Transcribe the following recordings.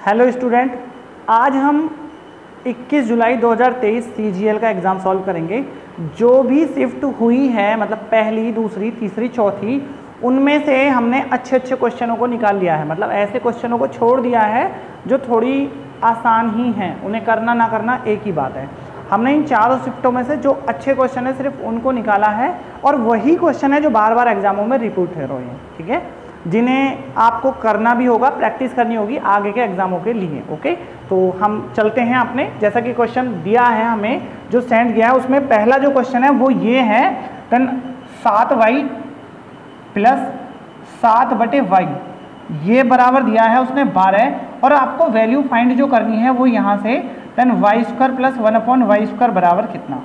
Hello student, आज हम 21 जुलाई 2023 CGL का एग्ज़ाम सॉल्व करेंगे। जो भी शिफ्ट हुई है, मतलब पहली, दूसरी, तीसरी, चौथी, उनमें से हमने अच्छे क्वेश्चनों को निकाल लिया है। मतलब ऐसे क्वेश्चनों को छोड़ दिया है जो थोड़ी आसान ही हैं, उन्हें करना ना करना एक ही बात है। हमने इन चारों शिफ्टों में से जो अच्छे क्वेश्चन है सिर्फ उनको निकाला है, और वही क्वेश्चन है जो बार बार एग्जामों में रिपीट हो रहे हैं, ठीक है, जिन्हें आपको करना भी होगा, प्रैक्टिस करनी होगी आगे के एग्जामों के लिए। ओके, तो हम चलते हैं अपने, जैसा कि क्वेश्चन दिया है हमें, जो सेंड किया है उसमें पहला जो क्वेश्चन है वो ये है, देन 7y प्लस 7/y ये बराबर दिया है उसने 12, और आपको वैल्यू फाइंड जो करनी है वो यहाँ से देन y² प्लस 1/y² बराबर कितना,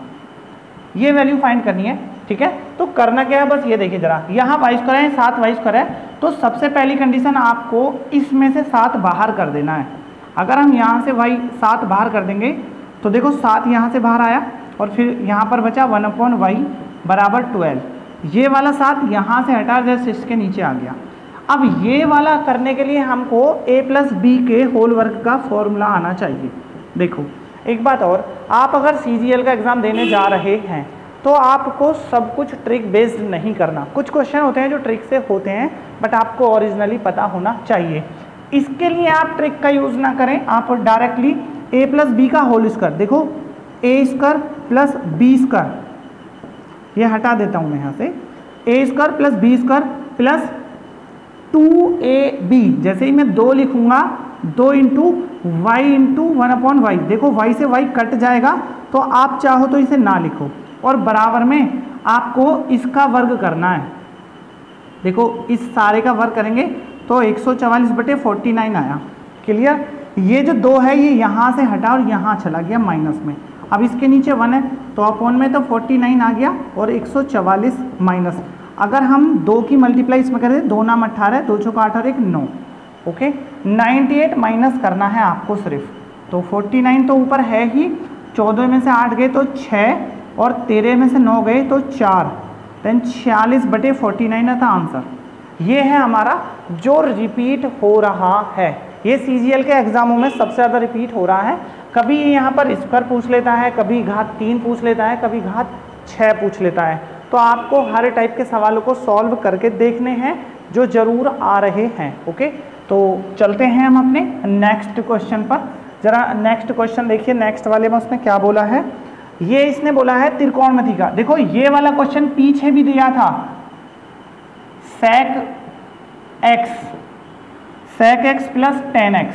ये वैल्यू फाइंड करनी है। ठीक है, तो करना क्या है, बस ये देखिए जरा, यहाँ y² है, 7y² है, तो सबसे पहली कंडीशन आपको इसमें से 7 बाहर कर देना है। अगर हम यहाँ से 7 बाहर कर देंगे तो देखो 7 यहाँ से बाहर आया, और फिर यहाँ पर बचा 1/y बराबर 12। ये वाला 7 यहाँ से हटा, जैसे इसके नीचे आ गया। अब ये वाला करने के लिए हमको a प्लस बी के होल वर्ग का फॉर्मूला आना चाहिए। देखो एक बात और, आप अगर सीजीएल का एग्ज़ाम देने जा रहे हैं तो आपको सब कुछ ट्रिक बेस्ड नहीं करना। कुछ क्वेश्चन होते हैं जो ट्रिक से होते हैं, बट आपको ओरिजिनली पता होना चाहिए। इसके लिए आप ट्रिक का यूज़ ना करें, आप डायरेक्टली a प्लस बी का होल स्क्वायर, देखो a² प्लस b², ये हटा देता हूँ मैं यहाँ से, a² plus b² plus 2ab, जैसे ही मैं 2 लिखूंगा 2 इंटू y इंटू 1/y, देखो y से y कट जाएगा, तो आप चाहो तो इसे ना लिखो, और बराबर में आपको इसका वर्ग करना है। देखो इस सारे का वर्ग करेंगे तो 144/49 आया। क्लियर, ये जो 2 है ये यहाँ से हटा और यहाँ चला गया माइनस में। अब इसके नीचे 1 है तो अपॉन में तो 49 आ गया, और 144 माइनस, अगर हम 2 की मल्टीप्लाई इसमें करें, 2 नाम 18, 2 चौका 8 और 1 9। ओके, 98 माइनस करना है आपको सिर्फ, तो 49 तो ऊपर है ही, 14 में से 8 गए तो 6, और 13 में से 9 गए तो 4, देन 46/49 था आंसर। ये है हमारा जो रिपीट हो रहा है, ये सीजीएल के एग्जामों में सबसे ज़्यादा रिपीट हो रहा है। कभी यहाँ पर स्क्वायर पूछ लेता है, कभी घात 3 पूछ लेता है, कभी घात 6 पूछ लेता है। तो आपको हर टाइप के सवालों को सॉल्व करके देखने हैं जो ज़रूर आ रहे हैं। ओके, तो चलते हैं हम अपने नेक्स्ट क्वेश्चन पर। जरा नेक्स्ट क्वेश्चन देखिए, नेक्स्ट वाले में उसने क्या बोला है। ये इसने बोला है त्रिकोणमिति का। देखो ये वाला क्वेश्चन पीछे भी दिया था, sec x plus tan x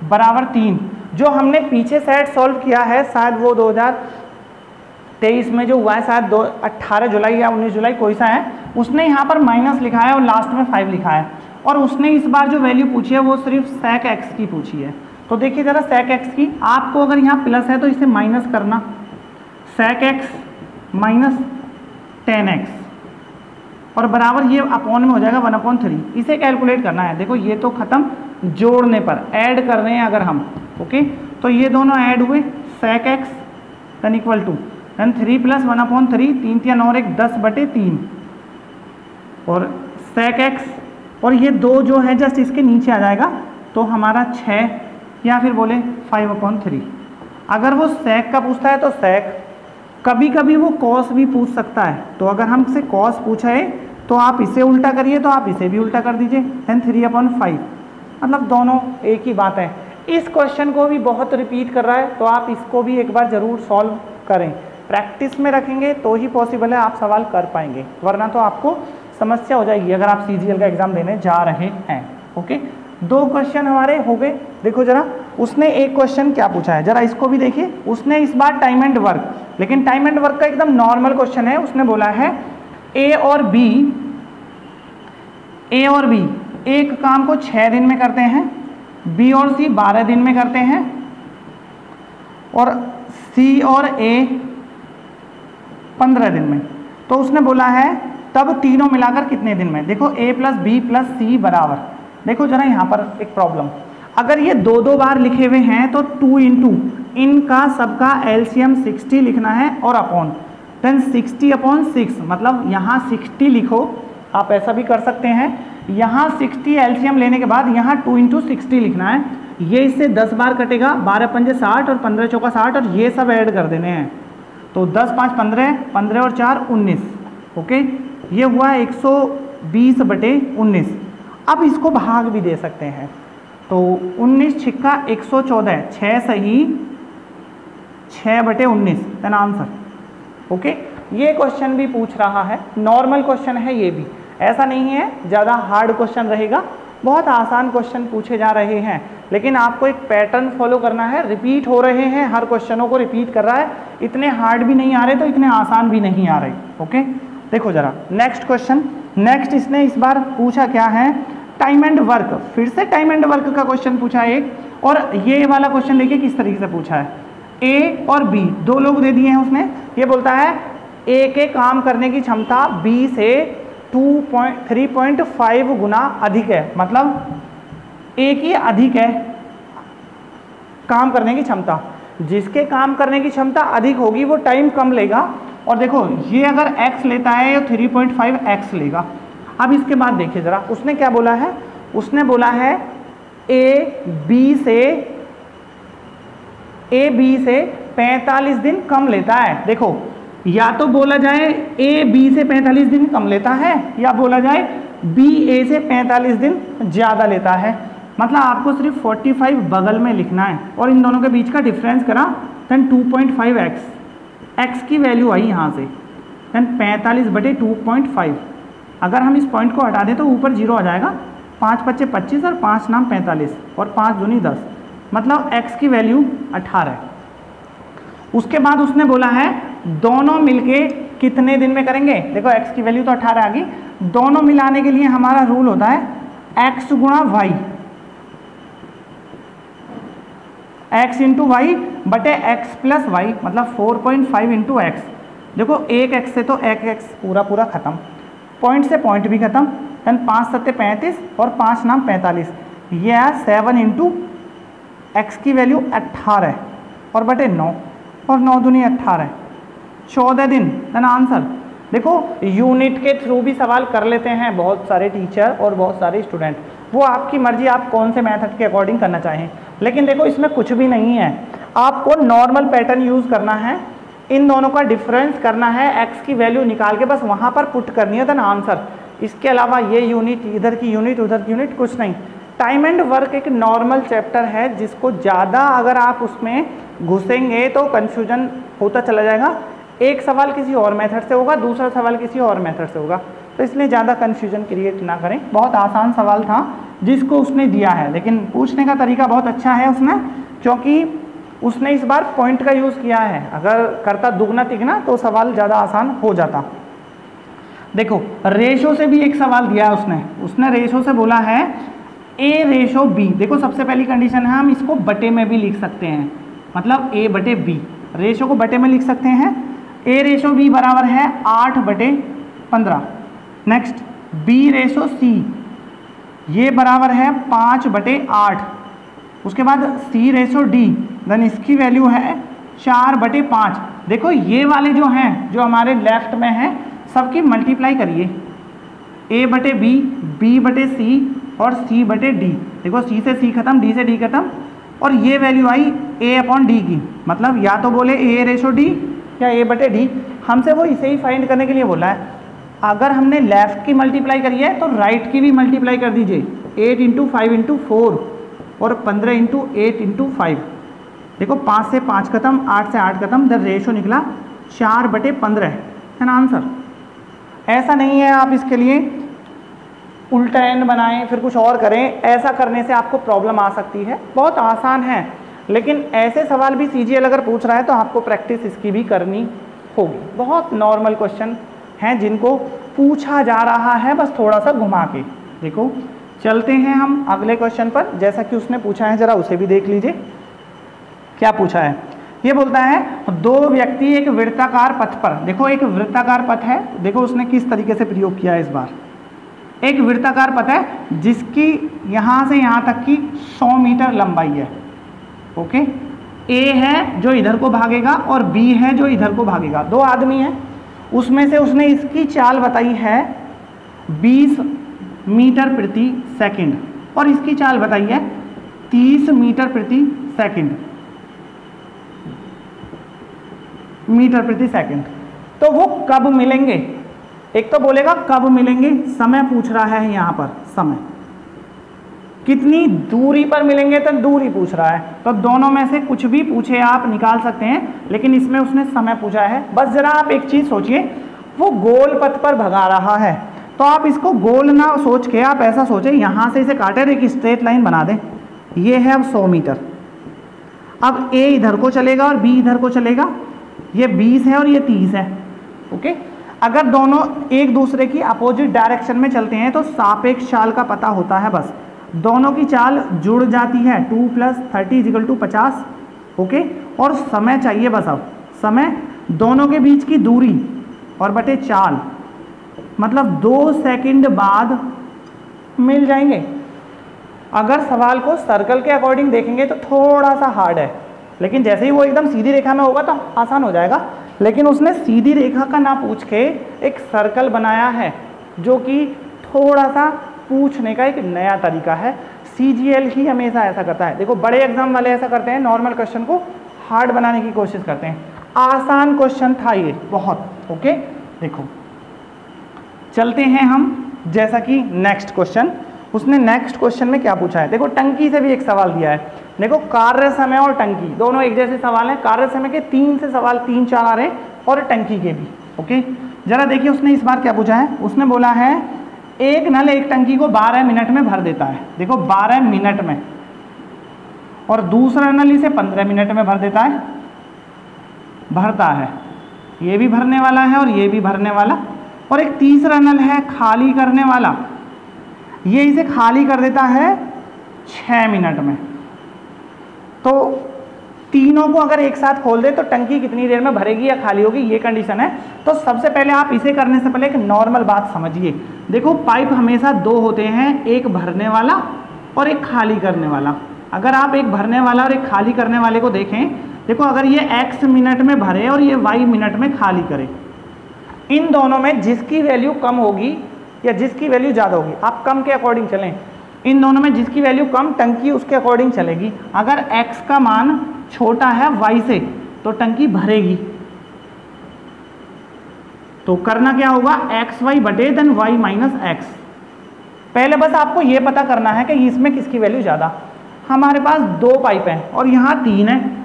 बराबर 3। जो हमने पीछे सेट सॉल्व किया है, शायद वो 2023 में जो हुआ है, शायद 18 जुलाई या 19 जुलाई कोई सा है, उसने यहाँ पर माइनस लिखा है और लास्ट में 5 लिखा है, और उसने इस बार जो वैल्यू पूछी है वो सिर्फ sec x की पूछी है। तो देखिए जरा sec x की, आपको अगर यहाँ प्लस है तो इसे माइनस करना, sec x minus tan x, और बराबर ये अपॉन में हो जाएगा 1/3। इसे कैलकुलेट करना है। देखो ये तो खत्म, जोड़ने पर ऐड कर रहे हैं अगर हम, ओके, तो ये दोनों ऐड हुए, sec x then equal to then 3 plus 1/3, 3 3 और 1 10/3, और sec x, और ये 2 जो है जस्ट इसके नीचे आ जाएगा, तो हमारा 6 या फिर बोले 5/3। अगर वो sec का पूछता है तो sec, कभी कभी वो cos भी पूछ सकता है, तो अगर हमसे cos पूछा है तो आप इसे उल्टा करिए, तो आप इसे भी उल्टा कर दीजिए, देन 3/5, मतलब दोनों एक ही बात है। इस क्वेश्चन को भी बहुत रिपीट कर रहा है, तो आप इसको भी एक बार ज़रूर सॉल्व करें, प्रैक्टिस में रखेंगे तो ही पॉसिबल है आप सवाल कर पाएंगे, वरना तो आपको समस्या हो जाएगी अगर आप सीजीएल का एग्ज़ाम देने जा रहे हैं। ओके, 2 क्वेश्चन हमारे हो गए। देखो जरा उसने एक क्वेश्चन क्या पूछा है, जरा इसको भी देखिए। उसने इस बार टाइम एंड वर्क, लेकिन टाइम एंड वर्क का एकदम नॉर्मल क्वेश्चन है। उसने बोला है ए और बी एक काम को 6 दिन में करते हैं, बी और सी 12 दिन में करते हैं, और सी और ए 15 दिन में। तो उसने बोला है तब तीनों मिलाकर कितने दिन में। देखो a प्लस बी प्लस सी बराबर, देखो जरा यहाँ पर एक प्रॉब्लम, अगर ये 2 बार लिखे हुए हैं तो 2 इंटू इनका सबका एलसीएम 60 लिखना है, और अपॉन देन 60/6, मतलब यहाँ 60 लिखो, आप ऐसा भी कर सकते हैं, यहाँ 60 एलसीएम लेने के बाद यहाँ 2 × 60 लिखना है। ये इससे 10 बार कटेगा, 12 पंजे 60 और 15 चौका 60 और ये सब ऐड कर देने हैं। तो 10 5 15, 15 और 4 19। ओके, ये हुआ 120/19। अब इसको भाग भी दे सकते हैं, तो 19 छिक्का 114, 6 सही 6/19 देन आंसर। ओके, ये क्वेश्चन भी पूछ रहा है, नॉर्मल क्वेश्चन है ये भी, ऐसा नहीं है ज़्यादा हार्ड क्वेश्चन रहेगा, बहुत आसान क्वेश्चन पूछे जा रहे हैं, लेकिन आपको एक पैटर्न फॉलो करना है, रिपीट हो रहे हैं, हर क्वेश्चनों को रिपीट कर रहा है, इतने हार्ड भी नहीं आ रहे तो इतने आसान भी नहीं आ रहे। ओके, देखो जरा नेक्स्ट क्वेश्चन। नेक्स्ट इसने इस बार पूछा क्या है, टाइम एंड वर्क। फिर से टाइम एंड वर्क का क्वेश्चन पूछा है एक, और ये वाला क्वेश्चन देखिए किस तरीके से पूछा है। ए और बी दो लोग दे दिए हैं उसने, ये बोलता है ए के काम करने की क्षमता बी से 3.5 गुना अधिक है, मतलब ए की अधिक है काम करने की क्षमता। जिसके काम करने की क्षमता अधिक होगी वो टाइम कम लेगा, और देखो ये अगर x लेता है तो 3.5x लेगा। अब इसके बाद देखिए ज़रा उसने क्या बोला है, उसने बोला है ए बी से 45 दिन कम लेता है। देखो या तो बोला जाए ए बी से 45 दिन कम लेता है, या बोला जाए बी ए से 45 दिन ज़्यादा लेता है। मतलब आपको सिर्फ 45 बगल में लिखना है और इन दोनों के बीच का डिफरेंस करा, देन 2.5x, x की वैल्यू आई यहाँ से, देन 45/2.5। अगर हम इस पॉइंट को हटा दें तो ऊपर 0 आ जाएगा, 5 × 5 = 25 और 5 × 9 = 45 और 5 दूनी 10, मतलब x की वैल्यू 18। उसके बाद उसने बोला है दोनों मिलके कितने दिन में करेंगे। देखो x की वैल्यू तो 18 आ गई, दोनों मिलाने के लिए हमारा रूल होता है x × y, x × y/x + y, मतलब 4.5 × x। देखो एक x से तो एक x पूरा खत्म, पॉइंट से पॉइंट भी खत्म, देन 5 × 7 = 35 और 5 × 9 = 45। ये है 7 × x की वैल्यू 18 और बटे 9 और 9 दूनी 18, 14 दिन, देन आंसर। देखो यूनिट के थ्रू भी सवाल कर लेते हैं बहुत सारे टीचर और बहुत सारे स्टूडेंट, वो आपकी मर्जी, आप कौन से मेथड के अकॉर्डिंग करना चाहें। लेकिन देखो इसमें कुछ भी नहीं है, आपको नॉर्मल पैटर्न यूज़ करना है, इन दोनों का डिफरेंस करना है, x की वैल्यू निकाल के बस वहाँ पर पुट करनी है, देन आंसर। इसके अलावा ये यूनिट, इधर की यूनिट, उधर की यूनिट, कुछ नहीं। टाइम एंड वर्क एक नॉर्मल चैप्टर है जिसको ज़्यादा अगर आप उसमें घुसेंगे तो कन्फ्यूजन होता चला जाएगा। एक सवाल किसी और मेथड से होगा, दूसरा सवाल किसी और मेथड से होगा, तो इसलिए ज़्यादा कन्फ्यूजन क्रिएट ना करें। बहुत आसान सवाल था जिसको उसने दिया है, लेकिन पूछने का तरीका बहुत अच्छा है उसने, क्योंकि उसने इस बार पॉइंट का यूज़ किया है। अगर करता दुगना तिगना तो सवाल ज़्यादा आसान हो जाता। देखो रेशो से भी एक सवाल दिया है उसने रेशो से बोला है A/B। देखो सबसे पहली कंडीशन है हम इसको बटे में भी लिख सकते हैं, मतलब A/B, रेशो को बटे में लिख सकते हैं। A/B बराबर है 8/15। नेक्स्ट B/C, ये बराबर है 5/8। उसके बाद C/D, देन इसकी वैल्यू है 4/5। देखो ये वाले जो हैं, जो हमारे लेफ्ट में हैं, सबकी मल्टीप्लाई करिए, A/B, B/C और C/D। देखो C से C खत्म, D से D खत्म, और ये वैल्यू आई A/D की, मतलब या तो बोले A/D या A/D। हमसे वो इसे ही फाइंड करने के लिए बोला है। अगर हमने लेफ्ट की मल्टीप्लाई करी है तो राइट की भी मल्टीप्लाई कर दीजिए, 8 × 5 × 4 और 15 × 8 × 5। देखो 5 से 5 खत्म, 8 से 8 खत्म, द रेशो निकला 4/15 है ना आंसर। ऐसा नहीं है आप इसके लिए उल्टा एंड बनाएं फिर कुछ और करें, ऐसा करने से आपको प्रॉब्लम आ सकती है। बहुत आसान है, लेकिन ऐसे सवाल भी CGL अगर पूछ रहा है तो आपको प्रैक्टिस इसकी भी करनी होगी। बहुत नॉर्मल क्वेश्चन हैं जिनको पूछा जा रहा है बस थोड़ा सा घुमा के। देखो चलते हैं हम अगले क्वेश्चन पर, जैसा कि उसने पूछा है जरा उसे भी देख लीजिए। क्या पूछा है, ये बोलता है दो व्यक्ति एक वृत्ताकार पथ पर, देखो एक वृत्ताकार पथ है, देखो उसने किस तरीके से प्रयोग किया है इस बार। एक वृत्ताकार पथ है जिसकी यहाँ से यहाँ तक की 100 मीटर लंबाई है। ओके, A है जो इधर को भागेगा और B है जो इधर को भागेगा। दो आदमी हैं, उसमें से उसने इसकी चाल बताई है 20 मीटर प्रति सेकंड और इसकी चाल बताइए 30 मीटर प्रति सेकंड, मीटर प्रति सेकंड। तो वो कब मिलेंगे, एक तो बोलेगा कब मिलेंगे, समय पूछ रहा है यहाँ पर, समय कितनी दूरी पर मिलेंगे तो दूरी पूछ रहा है, तो दोनों में से कुछ भी पूछे आप निकाल सकते हैं, लेकिन इसमें उसने समय पूछा है। बस जरा आप एक चीज़ सोचिए, वो गोल पथ पर भगा रहा है, तो आप इसको गोल ना सोच के आप ऐसा सोचें, यहाँ से इसे काटे और एक स्ट्रेट लाइन बना दें। ये है अब 100 मीटर, अब A इधर को चलेगा और B इधर को चलेगा, ये 20 है और ये 30 है। ओके, अगर दोनों एक दूसरे की अपोजिट डायरेक्शन में चलते हैं तो सापेक्ष चाल का पता होता है, बस दोनों की चाल जुड़ जाती है, 2 + 30 = 50। ओके, और समय चाहिए, बस अब समय दोनों के बीच की दूरी और बटे चाल, मतलब 2 सेकंड बाद मिल जाएंगे। अगर सवाल को सर्कल के अकॉर्डिंग देखेंगे तो थोड़ा सा हार्ड है, लेकिन जैसे ही वो एकदम सीधी रेखा में होगा तो आसान हो जाएगा। लेकिन उसने सीधी रेखा का ना पूछ के एक सर्कल बनाया है, जो कि थोड़ा सा पूछने का एक नया तरीका है। CGL ही हमेशा ऐसा करता है। देखो बड़े एग्जाम वाले ऐसा करते हैं, नॉर्मल क्वेश्चन को हार्ड बनाने की कोशिश करते हैं। आसान क्वेश्चन था ये बहुत। ओके, देखो चलते हैं हम, जैसा कि नेक्स्ट क्वेश्चन, उसने नेक्स्ट क्वेश्चन में क्या पूछा है। देखो टंकी से भी एक सवाल दिया है। देखो कार्य समय और टंकी दोनों एक जैसे सवाल हैं। कार्य समय के 3 से सवाल 3-4 आ रहे हैं और टंकी के भी। ओके, जरा देखिए उसने इस बार क्या पूछा है। उसने बोला है एक नल एक टंकी को 12 मिनट में भर देता है। देखो 12 मिनट में, और दूसरा नल इसे 15 मिनट में भर देता है, भरता है। ये भी भरने वाला है और ये भी भरने वाला, और एक तीसरा नल है खाली करने वाला, ये इसे खाली कर देता है 6 मिनट में। तो तीनों को अगर एक साथ खोल दे तो टंकी कितनी देर में भरेगी या खाली होगी, ये कंडीशन है। तो सबसे पहले आप इसे करने से पहले एक नॉर्मल बात समझिए। देखो पाइप हमेशा 2 होते हैं, एक भरने वाला और एक खाली करने वाला। अगर आप एक भरने वाला और एक खाली करने वाले को देखें, देखो अगर ये x मिनट में भरे और ये y मिनट में खाली करे, इन दोनों में जिसकी वैल्यू कम होगी या जिसकी वैल्यू ज़्यादा होगी, आप कम के अकॉर्डिंग चलें, इन दोनों में जिसकी वैल्यू कम, टंकी उसके अकॉर्डिंग चलेगी। अगर x का मान छोटा है y से तो टंकी भरेगी। तो करना क्या होगा, xy बटे देन y माइनस x। पहले बस आपको ये पता करना है कि इसमें किसकी वैल्यू ज़्यादा। हमारे पास 2 पाइप हैं और यहाँ 3 है।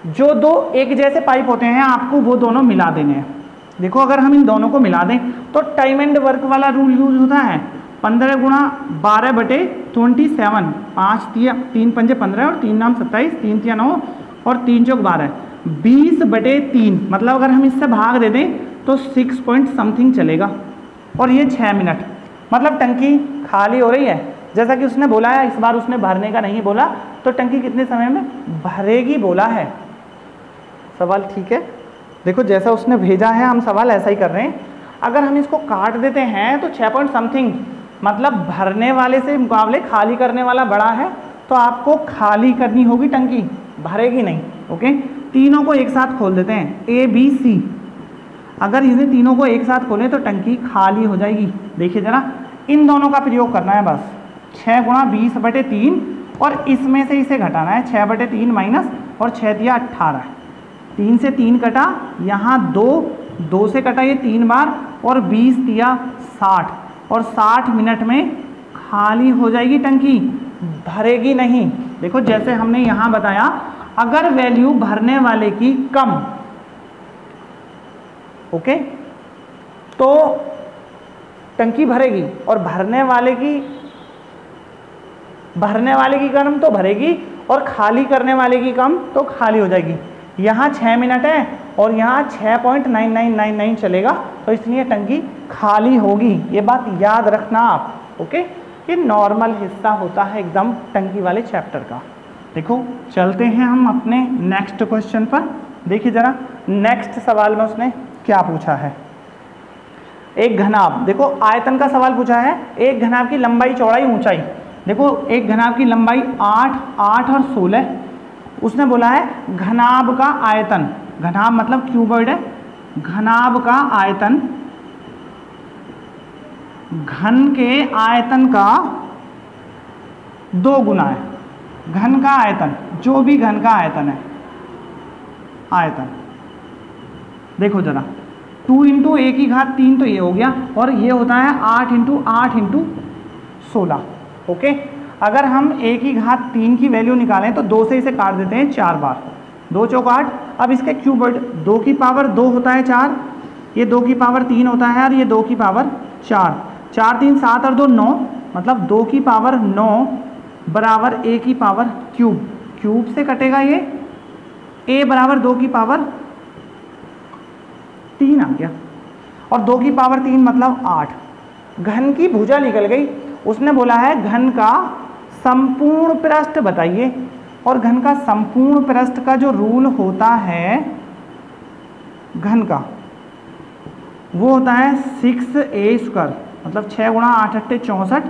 जो 2 एक जैसे पाइप होते हैं आपको वो दोनों मिला देने हैं। देखो अगर हम इन दोनों को मिला दें तो टाइम एंड वर्क वाला रूल यूज होता है। 15 × 12 बटे 27, 5 3 पंजे 15 और 3 नाम 27, 3 3 9 और 3 चौक 12, 20 बटे 3। मतलब अगर हम इससे भाग दे दें तो 6 पॉइंट समथिंग चलेगा, और ये 6 मिनट। मतलब टंकी खाली हो रही है, जैसा कि उसने बोला है। इस बार उसने भरने का नहीं बोला, तो टंकी कितने समय में भरेगी बोला है। सवाल ठीक है, देखो जैसा उसने भेजा है हम सवाल ऐसा ही कर रहे हैं। अगर हम इसको काट देते हैं तो 6 पॉइंट समथिंग, मतलब भरने वाले से मुकाबले खाली करने वाला बड़ा है, तो आपको खाली करनी होगी टंकी, भरेगी नहीं। ओके, तीनों को एक साथ खोल देते हैं, A B C। अगर इन्हें तीनों को एक साथ खोलें तो टंकी खाली हो जाएगी। देखिए जरा, इन दोनों का प्रयोग करना है बस। 6 × 20 बटे 3 और इसमें से इसे घटाना है, 6 बटे 3 माइनस, और 6 दिया 18, 3 से 3 कटा, यहाँ 2 से कटा ये 3 बार, और 20 दिया 60, और 60 मिनट में खाली हो जाएगी टंकी, भरेगी नहीं। देखो जैसे हमने यहाँ बताया, अगर वैल्यू भरने वाले की कम, ओके, तो टंकी भरेगी, और भरने वाले की कम तो भरेगी, और खाली करने वाले की कम तो खाली हो जाएगी। यहाँ 6 मिनट है और यहाँ 6.9999 चलेगा, तो इसलिए टंकी खाली होगी। ये बात याद रखना आप। ओके, ये नॉर्मल हिस्सा होता है एकदम टंकी वाले चैप्टर का। देखो चलते हैं हम अपने नेक्स्ट क्वेश्चन पर। देखिए जरा नेक्स्ट सवाल में उसने क्या पूछा है। एक घनाभ, देखो आयतन का सवाल पूछा है। एक घनाभ की लंबाई, चौड़ाई, ऊंचाई। देखो एक घनाभ की लंबाई 8, 8 और 16। उसने बोला है घनाभ का आयतन, घनाभ मतलब क्यूबॉइड है, घनाभ का आयतन घन के आयतन का 2 गुना है। घन का आयतन, जो भी घन का आयतन है, आयतन देखो जरा, 2 इंटू ए की घात 3 तो ये हो गया, और ये होता है 8 इंटू 8 इंटू 16। ओके, अगर हम ए की घात 3 की वैल्यू निकालें तो 2 से इसे काट देते हैं 4 बार, 2 चौक 8। अब इसके क्यूब 2 की पावर 2 होता है 4, ये 2 की पावर 3 होता है, और ये 2 की पावर 4, 4 3 7 और 2 9, मतलब 2 की पावर 9 बराबर ए की पावर क्यूब। क्यूब से कटेगा ये, ए बराबर 2 की पावर 3 आ गया, और 2 की पावर 3 मतलब 8। घन की भुजा निकल गई। उसने बोला है घन का संपूर्ण पृष्ठ बताइए, और घन का संपूर्ण पृष्ठ का जो रूल होता है घन का, वो होता है 6a², मतलब 6 गुणा 8 अट्ठे 64,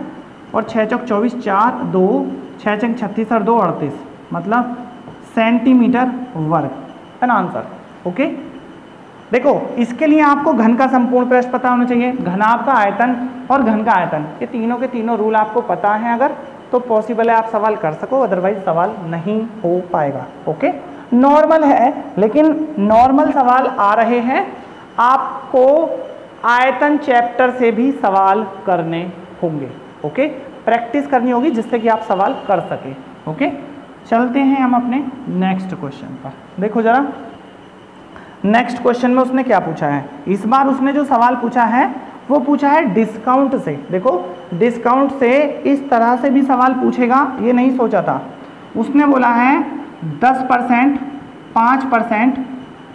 और 6 चौक 24, 4 2 6 चंग 36 और 2 38, मतलब सेंटीमीटर वर्ग एन आंसर। ओके, देखो इसके लिए आपको घन का संपूर्ण पृष्ठ पता होना चाहिए, घनाभ का आयतन और घन का आयतन, ये तीनों के तीनों रूल आपको पता है अगर, तो पॉसिबल है आप सवाल कर सको, अदरवाइज सवाल नहीं हो पाएगा। ओके, नॉर्मल है, लेकिन नॉर्मल सवाल आ रहे हैं, आपको आयतन चैप्टर से भी सवाल करने होंगे। ओके, प्रैक्टिस करनी होगी जिससे कि आप सवाल कर सके। ओके, चलते हैं हम अपने नेक्स्ट क्वेश्चन पर। देखो जरा, नेक्स्ट क्वेश्चन में उसने क्या पूछा है। इस बार उसने जो सवाल पूछा है वो पूछा है डिस्काउंट से। देखो, डिस्काउंट से इस तरह से भी सवाल पूछेगा ये नहीं सोचा था। उसने बोला है 10%, 5%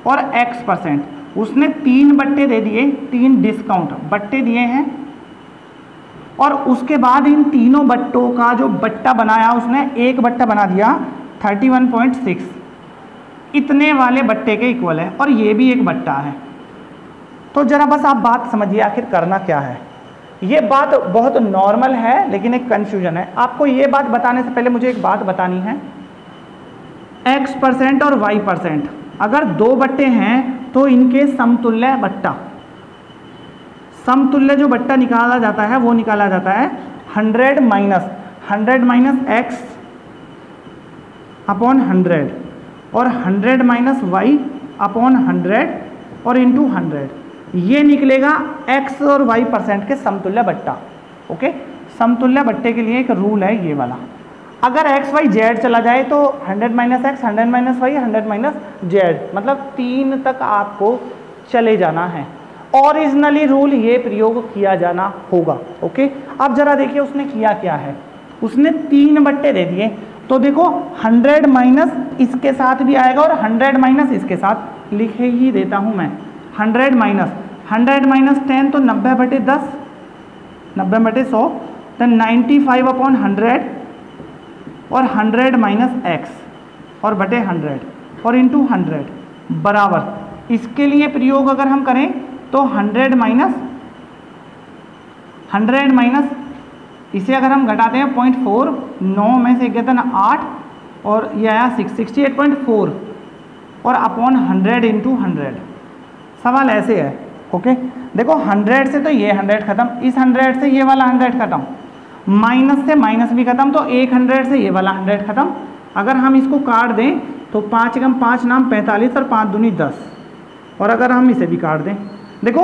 और x%। उसने 3 बट्टे दे दिए, 3 डिस्काउंट बट्टे दिए हैं, और उसके बाद इन तीनों बट्टों का जो बट्टा बनाया उसने, एक बट्टा बना दिया 31.6, इतने वाले बट्टे के इक्वल है, और ये भी एक बट्टा है। तो जरा बस आप बात समझिए आखिर करना क्या है। ये बात बहुत नॉर्मल है, लेकिन एक कंफ्यूजन है। आपको ये बात बताने से पहले मुझे एक बात बतानी है। x% और y%, अगर 2 बट्टे हैं तो इनके समतुल्य बट्टा, समतुल्य जो बट्टा निकाला जाता है वो निकाला जाता है 100 माइनस x अपॉन 100, और 100 माइनस y अपॉन 100 और इंटू 100, ये निकलेगा x और y% के समतुल्य बट्टा। ओके, समतुल्य बट्टे के लिए एक रूल है ये वाला, अगर x y z चला जाए तो 100 minus x, 100 minus y, 100 minus z, मतलब 3 तक आपको चले जाना है। ओरिजिनली रूल ये प्रयोग किया जाना होगा। ओके, अब जरा देखिए उसने किया क्या है। उसने 3 बट्टे दे दिए, तो देखो 100 माइनस इसके साथ भी आएगा और 100 माइनस इसके साथ लिखे ही देता हूं मैं। 100 माइनस 10 तो 90/10, 90/100, तो 95 अपॉन 100 और 100 माइनस x और बटे 100 और इंटू 100 बराबर, इसके लिए प्रयोग अगर हम करें तो 100 माइनस इसे अगर हम घटाते हैं 0.4, 9 में से गया था ना 8, और ये आया 68.4 और अपॉन 100 इंटू 100। सवाल ऐसे है। ओके, देखो 100 से तो ये 100 खत्म, इस 100 से ये वाला 100 खत्म, माइनस से माइनस भी खत्म, तो 100 से ये वाला 100 खत्म। अगर हम इसको काट दें तो 5 एकम 5 नाम 45 और 5 दूनी 10, और अगर हम इसे भी काट दें, देखो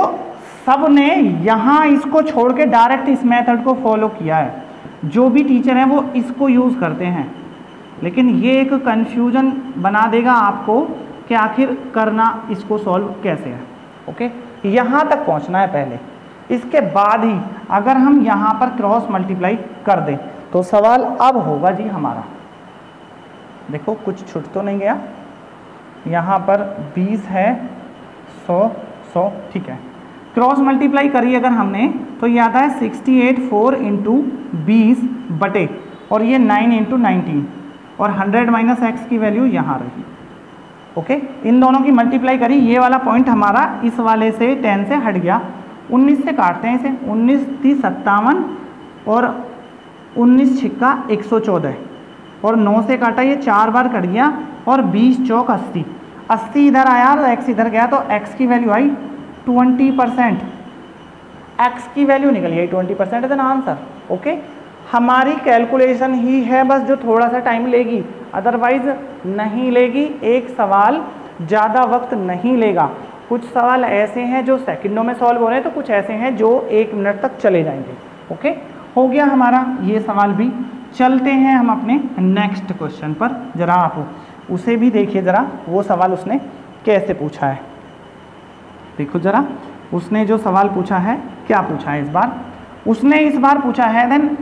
सब ने यहाँ इसको छोड़ के डायरेक्ट इस मेथड को फॉलो किया है। जो भी टीचर हैं वो इसको यूज़ करते हैं, लेकिन ये एक कन्फ्यूजन बना देगा आपको कि आखिर करना इसको सॉल्व कैसे है। ओके, यहाँ तक पहुँचना है पहले, इसके बाद ही अगर हम यहाँ पर क्रॉस मल्टीप्लाई कर दें तो सवाल अब होगा जी हमारा। देखो कुछ छूट तो नहीं गया, यहाँ पर 20 है, 100 ठीक है। क्रॉस मल्टीप्लाई करी अगर हमने तो ये आता है 68/4 इंटू 20 बटे, और ये 9 इंटू 19, और 100 माइनस एक्स की वैल्यू यहाँ रही। ओके, इन दोनों की मल्टीप्लाई करी, ये वाला पॉइंट हमारा इस वाले से 10 से हट गया। 19 से काटते हैं इसे, 19 × 57 और 19 छिक्का 114, और 9 से काटा ये 4 बार कट गया, और 20 चौक 80, 80 इधर आया और x इधर गया, तो x की वैल्यू आई 20%। x की वैल्यू निकल गई 20% इज आंसर। ओके, हमारी कैलकुलेशन ही है बस जो थोड़ा सा टाइम लेगी, अदरवाइज नहीं लेगी। एक सवाल ज़्यादा वक्त नहीं लेगा। कुछ सवाल ऐसे हैं जो सेकंडों में सॉल्व हो रहे हैं, तो कुछ ऐसे हैं जो 1 मिनट तक चले जाएंगे। ओके, हो गया हमारा ये सवाल भी। चलते हैं हम अपने नेक्स्ट क्वेश्चन पर, जरा आप उसे भी देखिए, जरा वो सवाल उसने कैसे पूछा है। देखो जरा उसने जो सवाल पूछा है, क्या पूछा है इस बार। उसने इस बार पूछा है देन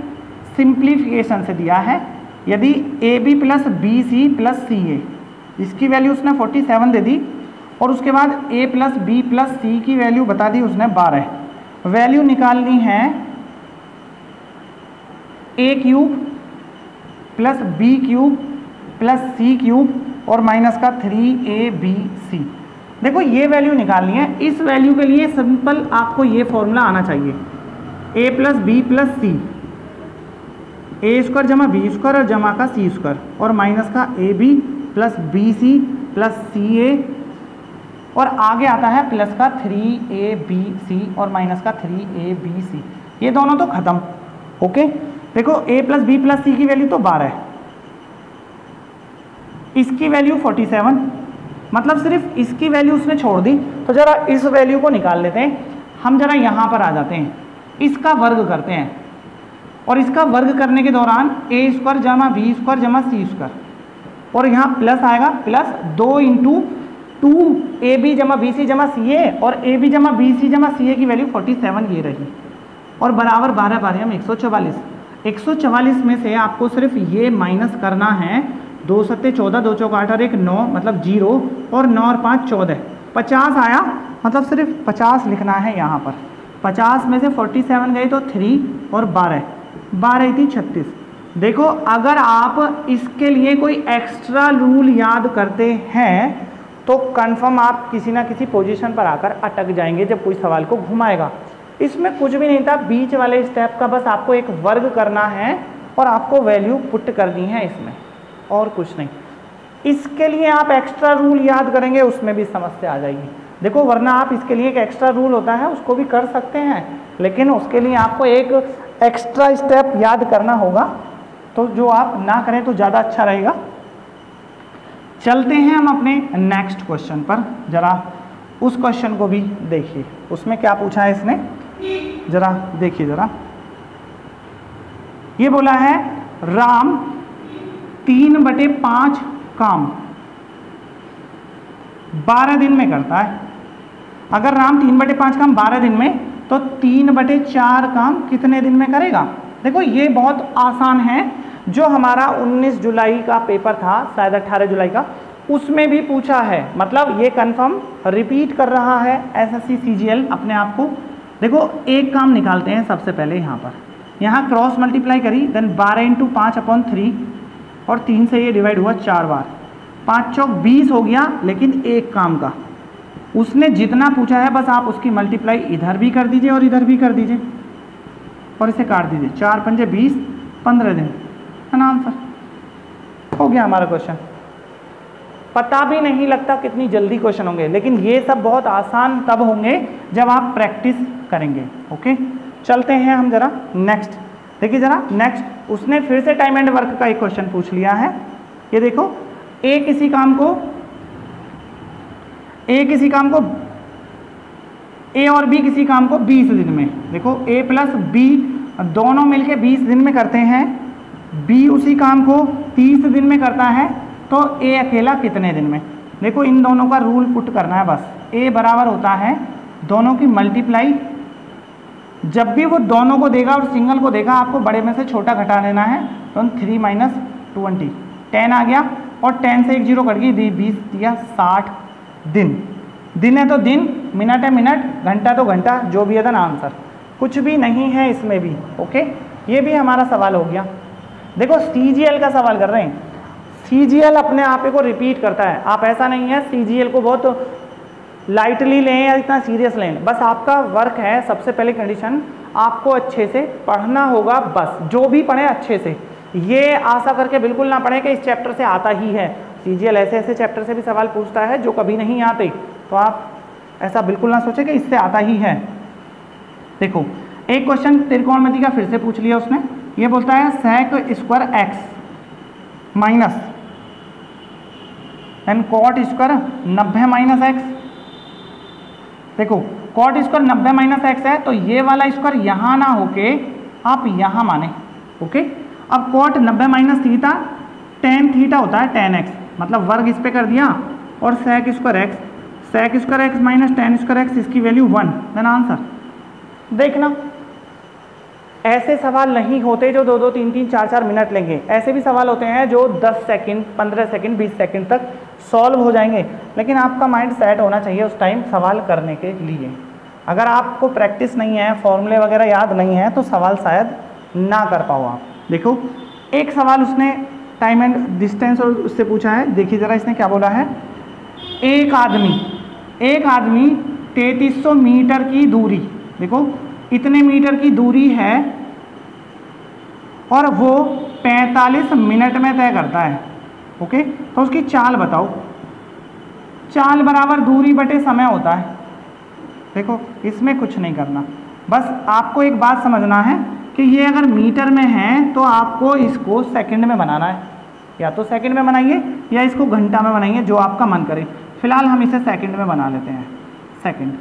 सिंप्लीफिकेशन से दिया है, यदि AB plus BC plus CA, इसकी वैल्यू उसने 47 दे दी, और उसके बाद A plus B plus C की वैल्यू बता दी उसने 12। वैल्यू निकालनी है A cube plus B cube plus C cube और माइनस का 3ABC। देखो ये वैल्यू निकालनी है। इस वैल्यू के लिए सिंपल आपको ये फॉर्मूला आना चाहिए, A plus B plus C, A square जमा B स्क्वायर और जमा का C स्क्वायर और माइनस का AB plus BC plus CA और आगे आता है प्लस का 3ABC और माइनस का 3ABC। ये दोनों तो खत्म। ओके, देखो A plus B plus C की वैल्यू तो 12 है, इसकी वैल्यू 47, मतलब सिर्फ इसकी वैल्यू उसने छोड़ दी। तो जरा इस वैल्यू को निकाल लेते हैं हम। जरा यहाँ पर आ जाते हैं, इसका वर्ग करते हैं, और इसका वर्ग करने के दौरान A स्क्वायर जमा B स्क्वायर जमा C स्क्वायर, और यहाँ प्लस आएगा, प्लस 2 इंटू 2AB जमा BC जमा CA, और AB जमा BC जमा CA की वैल्यू 47 ये रही, और बराबर 12 12 हम 144। 144 में से आपको सिर्फ ये माइनस करना है, 2 सत्ते 14, 2 चौक 8 और 1 9, मतलब 0, और 9 और 5 14, 50 आया, मतलब सिर्फ 50 लिखना है यहाँ पर। 50 में से 47 गए तो 3 और 12 थी 36। देखो अगर आप इसके लिए कोई एक्स्ट्रा रूल याद करते हैं तो कंफर्म आप किसी ना किसी पोजीशन पर आकर अटक जाएंगे जब कोई सवाल को घुमाएगा। इसमें कुछ भी नहीं था, बीच वाले स्टेप का बस आपको एक वर्ग करना है और आपको वैल्यू पुट करनी है इसमें, और कुछ नहीं। इसके लिए आप एक्स्ट्रा रूल याद करेंगे उसमें भी समस्या आ जाएगी। देखो वरना आप इसके लिए एक एक्स्ट्रा रूल होता है उसको भी कर सकते हैं, लेकिन उसके लिए आपको एक एक्स्ट्रा स्टेप याद करना होगा, तो जो आप ना करें तो ज़्यादा अच्छा रहेगा। चलते हैं हम अपने नेक्स्ट क्वेश्चन पर, जरा उस क्वेश्चन को भी देखिए, उसमें क्या पूछा है इसने, जरा देखिए। जरा ये बोला है राम 3/5 काम 12 दिन में करता है। अगर राम 3/5 काम 12 दिन में, तो 3/4 काम कितने दिन में करेगा। देखो ये बहुत आसान है, जो हमारा 19 जुलाई का पेपर था, शायद 18 जुलाई का, उसमें भी पूछा है। मतलब ये कंफर्म रिपीट कर रहा है एसएससी सीजीएल अपने आप को। देखो एक काम निकालते हैं सबसे पहले, यहाँ क्रॉस मल्टीप्लाई करी, देन 12 × 5/3 और 3 से ये डिवाइड हुआ 4 बार, 5 चौक 20 हो गया, लेकिन एक काम का उसने जितना पूछा है बस आप उसकी मल्टीप्लाई इधर भी कर दीजिए और इधर भी कर दीजिए और इसे काट दीजिए, 4 पंजे 20, 15 दिन है ना आंसर। हो गया हमारा क्वेश्चन। पता भी नहीं लगता कितनी जल्दी क्वेश्चन होंगे, लेकिन ये सब बहुत आसान तब होंगे जब आप प्रैक्टिस करेंगे। ओके, चलते हैं हम जरा नेक्स्ट। देखिए जरा नेक्स्ट, उसने फिर से टाइम एंड वर्क का एक क्वेश्चन पूछ लिया है। ये देखो ए किसी काम को ए और बी किसी काम को 20 दिन में, देखो ए प्लस बी दोनों मिलके 20 दिन में करते हैं, बी उसी काम को 30 दिन में करता है, तो ए अकेला कितने दिन में। देखो इन दोनों का रूल पुट करना है बस। ए बराबर होता है दोनों की मल्टीप्लाई, जब भी वो दोनों को देगा और सिंगल को देगा आपको बड़े में से छोटा घटा लेना है, तो 3 - 20 10 आ गया, और 10 से एक 0 कट गई, 20 दिया 60 दिन। दिन है तो दिन, मिनट है मिनट, घंटा तो घंटा, जो भी है था आंसर। कुछ भी नहीं है इसमें भी। ओके, ये भी हमारा सवाल हो गया। देखो सीजीएल का सवाल कर रहे हैं, सीजीएल अपने आप को रिपीट करता है। आप ऐसा नहीं है सीजीएल को बहुत लाइटली लें या इतना सीरियस लें, बस आपका वर्क है। सबसे पहले कंडीशन आपको अच्छे से पढ़ना होगा, बस जो भी पढ़े अच्छे से। ये आशा करके बिल्कुल ना पढ़े कि इस चैप्टर से आता ही है। सीजीएल ऐसे ऐसे चैप्टर से भी सवाल पूछता है जो कभी नहीं आते, तो आप ऐसा बिल्कुल ना सोचें कि इससे आता ही है। देखो एक क्वेश्चन त्रिकोणमिति का फिर से पूछ लिया उसने, ये बोलता है sec square x minus and cot square 90 minus x. देखो कॉट स्क्वायर 90 माइनस एक्स है तो ये वाला स्क्वायर यहाँ ना होके आप यहाँ माने, ओके। अब cot 90 minus theta tan theta होता है टेन एक्स, मतलब वर्ग इस पे कर दिया, और sec square x minus tan square x, इसकी वैल्यू 1, देन आंसर। देखना ऐसे सवाल नहीं होते जो 2-2, 3-3, 4-4 मिनट लेंगे, ऐसे भी सवाल होते हैं जो 10 सेकंड, 15 सेकंड, 20 सेकंड तक सॉल्व हो जाएंगे, लेकिन आपका माइंड सेट होना चाहिए उस टाइम सवाल करने के लिए। अगर आपको प्रैक्टिस नहीं है, फॉर्मूले वगैरह याद नहीं है, तो सवाल शायद ना कर पाओ आप। देखो एक सवाल उसने टाइम एंड डिस्टेंस और उससे पूछा है, देखिए ज़रा इसने क्या बोला है। एक आदमी 3300 मीटर की दूरी, देखो इतने मीटर की दूरी है और वो 45 मिनट में तय करता है, ओके। तो उसकी चाल बताओ। चाल बराबर दूरी बटे समय होता है। देखो इसमें कुछ नहीं करना, बस आपको एक बात समझना है कि ये अगर मीटर में है तो आपको इसको सेकंड में बनाना है, या तो सेकंड में बनाइए या इसको घंटा में बनाइए, जो आपका मन करे। फिलहाल हम इसे सेकंड में बना लेते हैं। सेकंड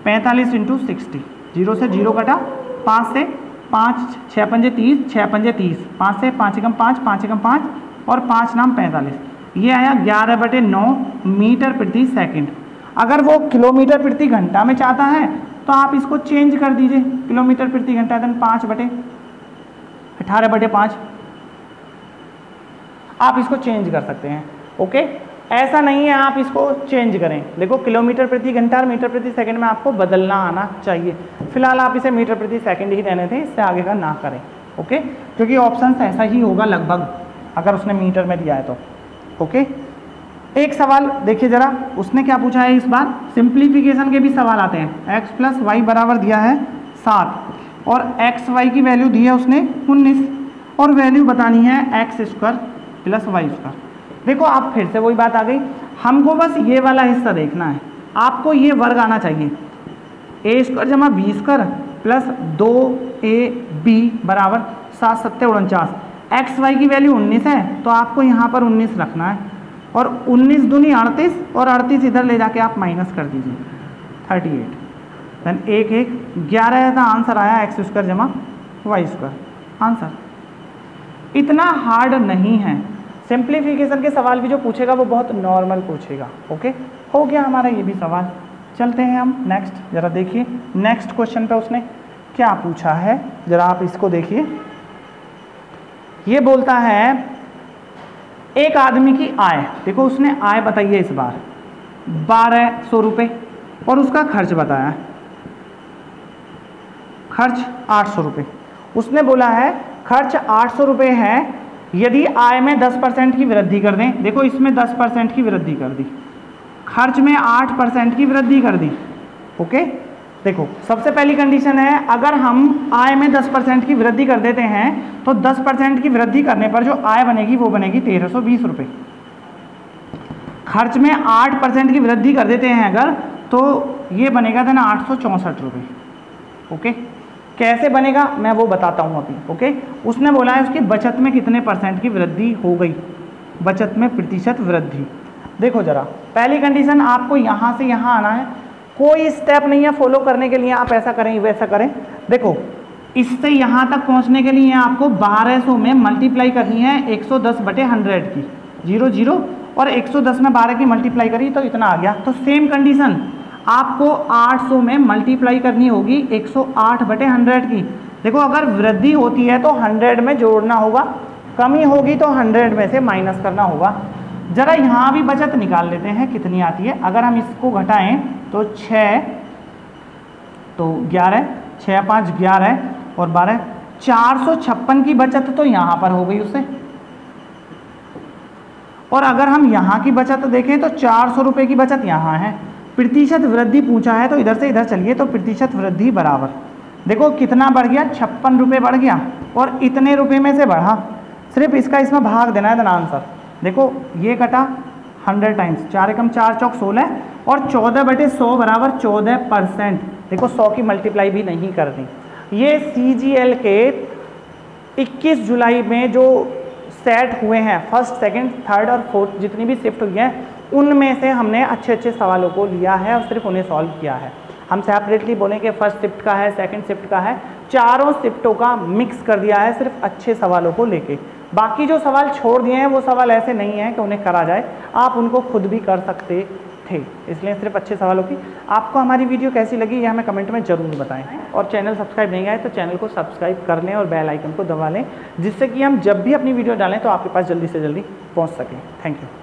45 × 60, 0 से 0 कटा, 5 से 5, 6 पंजे 30, 6 पंजे 30, 5 से 5 एकम 5, 5 एकम 5 और 5 नाम 45, ये आया 11/9 मीटर प्रति सेकंड। अगर वो किलोमीटर प्रति घंटा में चाहता है तो आप इसको चेंज कर दीजिए, किलोमीटर प्रति घंटा, देन 5/18/5 आप इसको चेंज कर सकते हैं, ओके। ऐसा नहीं है आप इसको चेंज करें। देखो किलोमीटर प्रति घंटा और मीटर प्रति सेकंड में आपको बदलना आना चाहिए। फिलहाल आप इसे मीटर प्रति सेकंड ही रहने थे, इससे आगे का ना करें, ओके, क्योंकि ऑप्शन ऐसा ही होगा लगभग अगर उसने मीटर में दिया है तो, ओके। एक सवाल देखिए जरा, उसने क्या पूछा है इस बार, सिंप्लीफिकेशन के भी सवाल आते हैं। x + y बराबर दिया है 7 और एक्स वाई की वैल्यू दी है उसने 19 और वैल्यू बतानी है x² + y²। देखो आप फिर से वही बात आ गई, हमको बस ये वाला हिस्सा देखना है, आपको ये वर्ग आना चाहिए। a² + b² + 2ab बराबर 7 × 7 = 49। एक्स वाई की वैल्यू 19 है तो आपको यहाँ पर 19 रखना है, और 19 दूनी 38 और 38 इधर ले जाके आप माइनस कर दीजिए 38, देन 1 1 11 था आंसर आया x² + y²। आंसर इतना हार्ड नहीं है। सिंप्लीफिकेशन के सवाल भी जो पूछेगा वो बहुत नॉर्मल पूछेगा, ओके। हो गया हमारा ये भी सवाल। चलते हैं हम नेक्स्ट, जरा देखिए नेक्स्ट क्वेश्चन पे उसने क्या पूछा है, जरा आप इसको देखिए। ये बोलता है एक आदमी की आय, देखो उसने आय बताई है इस बार 1200 रुपये और उसका खर्च बताया, खर्च 800 रुपये। उसने बोला है खर्च 800 रुपये है, यदि आय में 10% की वृद्धि कर दें। देखो इसमें 10% की वृद्धि कर दी, खर्च में 8% की वृद्धि कर दी, ओके। देखो सबसे पहली कंडीशन है, अगर हम आय में 10% की वृद्धि कर देते हैं तो 10% की वृद्धि करने पर जो आय बनेगी वो बनेगी 1320 रुपये। खर्च में 8% की वृद्धि कर देते हैं अगर, तो ये बनेगा देना 864 रुपये, ओके। कैसे बनेगा मैं वो बताता हूँ अभी, ओके। उसने बोला है उसकी बचत में कितने % की वृद्धि हो गई, बचत में प्रतिशत वृद्धि। देखो जरा पहली कंडीशन, आपको यहाँ से यहाँ आना है, कोई स्टेप नहीं है फॉलो करने के लिए, आप ऐसा करें वैसा करें। देखो इससे यहाँ तक पहुँचने के लिए आपको 1200 में मल्टीप्लाई करनी है 110/100 की, 0 0 और 110 में 12 की मल्टीप्लाई करी तो इतना आ गया। तो सेम कंडीशन आपको 800 में मल्टीप्लाई करनी होगी 108/100 की। देखो अगर वृद्धि होती है तो 100 में जोड़ना होगा, कमी होगी तो 100 में से माइनस करना होगा। जरा यहाँ भी बचत निकाल लेते हैं कितनी आती है। अगर हम इसको घटाएं तो 6 तो 11, 6 5 11 और 12, 456 की बचत तो यहाँ पर हो गई उससे। और अगर हम यहाँ की बचत देखें तो 400 रुपये की बचत यहाँ है। प्रतिशत वृद्धि पूछा है तो इधर से इधर चलिए, तो प्रतिशत वृद्धि बराबर, देखो कितना बढ़ गया, 56 रुपये बढ़ गया और इतने रुपये में से बढ़ा, सिर्फ इसका इसमें भाग देना है, देना आंसर। देखो ये कटा 100 टाइम्स, 4 एकम 4 चौक 16 और 14/100 बराबर 14%। देखो 100 की मल्टीप्लाई भी नहीं करनी। ये CGL के 21 जुलाई में जो सेट हुए हैं, फर्स्ट, सेकंड, थर्ड और फोर्थ जितनी भी शिफ्ट हुई हैं, उनमें से हमने अच्छे अच्छे सवालों को लिया है और सिर्फ उन्हें सॉल्व किया है। हम सेपरेटली बोलें कि फर्स्ट शिफ्ट का है, सेकंड शिफ्ट का है, चारों शिफ्टों का मिक्स कर दिया है सिर्फ अच्छे सवालों को लेके। बाकी जो सवाल छोड़ दिए हैं वो सवाल ऐसे नहीं हैं कि उन्हें करा जाए, आप उनको खुद भी कर सकते थे, इसलिए सिर्फ अच्छे सवालों की। आपको हमारी वीडियो कैसी लगी ये हमें कमेंट में ज़रूर बताएं, और चैनल सब्सक्राइब नहीं आए तो चैनल को सब्सक्राइब कर लें और बेल आइकन को दबा लें, जिससे कि हम जब भी अपनी वीडियो डालें तो आपके पास जल्दी से जल्दी पहुंच सकें। Thank you.